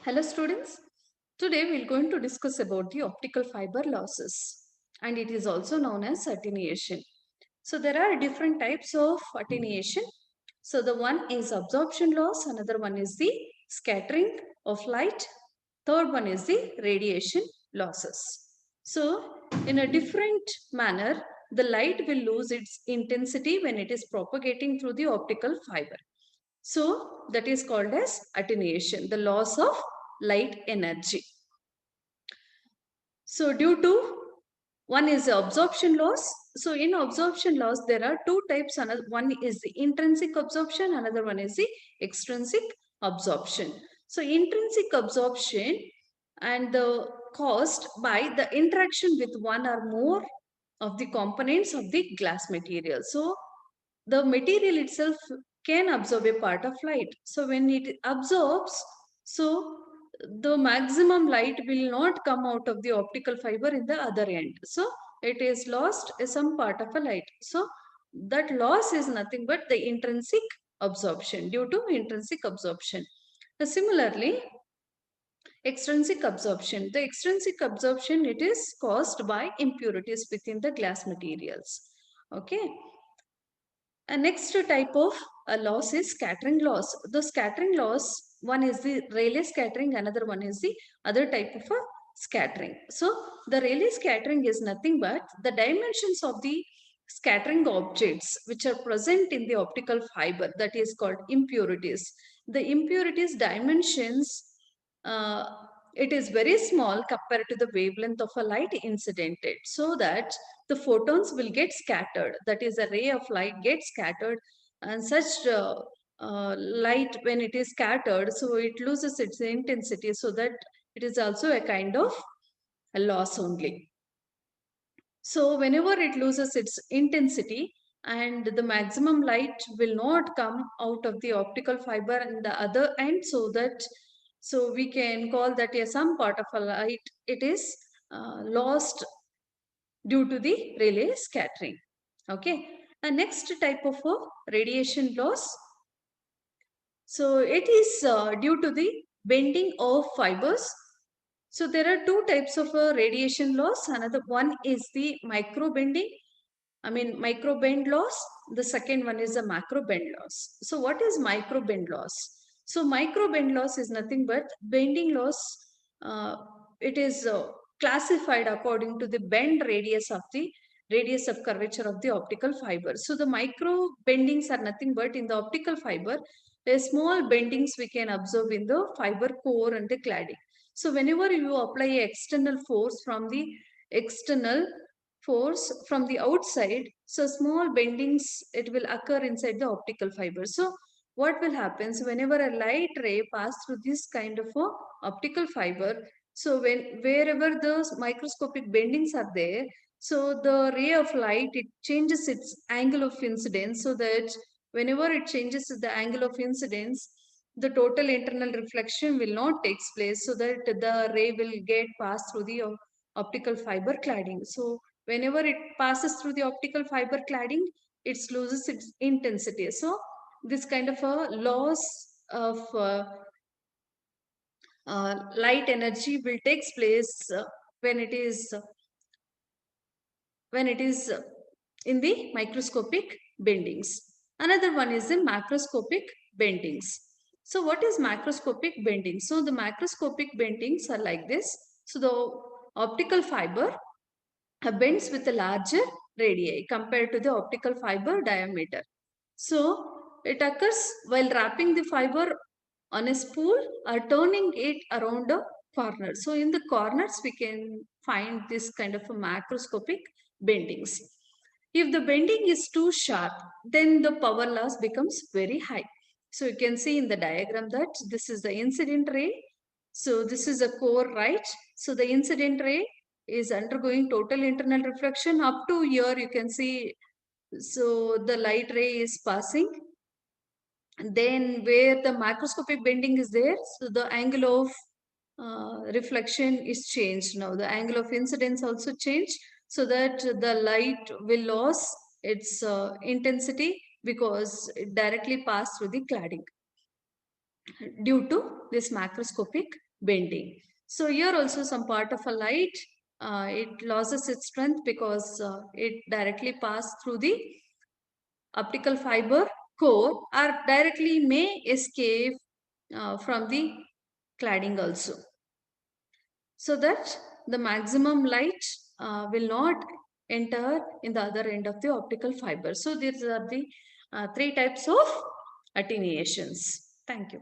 Hello students, today we are going to discuss about the optical fiber losses and it is also known as attenuation. So there are different types of attenuation. So the one is absorption loss, another one is the scattering of light, third one is the radiation losses. So in a different manner, the light will lose its intensity when it is propagating through the optical fiber. So that is called as attenuation, the loss of light energy. So due to one is the absorption loss. So in absorption loss, there are two types. One is the intrinsic absorption, another one is the extrinsic absorption. So intrinsic absorption and the caused by the interaction with one or more of the components of the glass material. So the material itself can absorb a part of light. So when it absorbs, so the maximum light will not come out of the optical fiber in the other end. So it is lost some part of a light. So that loss is nothing but the intrinsic absorption due to intrinsic absorption. Similarly, extrinsic absorption. The extrinsic absorption, it is caused by impurities within the glass materials. Okay. A next type of loss is scattering loss. The scattering loss, one is the Rayleigh scattering, another one is the other type of a scattering. So the Rayleigh scattering is nothing but the dimensions of the scattering objects which are present in the optical fiber, that is called impurities. The impurities dimensions, uh, it is very small compared to the wavelength of a light incidented, so that the photons will get scattered. That is, a ray of light gets scattered, and such light, when it is scattered, so it loses its intensity, so that it is also a kind of a loss only. So whenever it loses its intensity and the maximum light will not come out of the optical fiber in the other end, so that so we can call that a some part of a light, it is lost due to the Rayleigh scattering. Okay. The next type of radiation loss. So it is due to the bending of fibers. So there are two types of radiation loss. Another one is the micro bending. Micro bend loss. The second one is the macro bend loss. So what is micro bend loss? So micro bend loss is nothing but bending loss. Uh, it is classified according to the bend radius of curvature of the optical fiber. So the micro bendings are nothing but in the optical fiber, the small bendings we can observe in the fiber core and the cladding. So whenever you apply external force from the external force from the outside, so small bendings, it will occur inside the optical fiber. So what will happen? So whenever a light ray pass through this kind of a optical fiber, so wherever the microscopic bendings are there, so the ray of light, it changes its angle of incidence, so that whenever it changes the angle of incidence, the total internal reflection will not take place, so that the ray will get passed through the optical fiber cladding. So whenever it passes through the optical fiber cladding, it loses its intensity. So this kind of a loss of light energy will takes place when it is when it is in the microscopic bendings. Another one is the macroscopic bendings. So what is macroscopic bending? So the macroscopic bendings are like this. So the optical fiber bends with a larger radii compared to the optical fiber diameter. So it occurs while wrapping the fiber on a spool or turning it around a corner. So in the corners we can find this kind of a macroscopic bendings. If the bending is too sharp, then the power loss becomes very high. So you can see in the diagram that this is the incident ray. So this is a core, right? So the incident ray is undergoing total internal reflection. Up to here you can see, so the light ray is passing. And then where the macroscopic bending is there, so the angle of reflection is changed. Now the angle of incidence also changed, so that the light will lose its intensity because it directly passed through the cladding due to this macroscopic bending. So here also some part of a light, it loses its strength because it directly pass through the optical fiber core or directly may escape from the cladding also. So that the maximum light will not enter in the other end of the optical fiber. So these are the three types of attenuations. Thank you.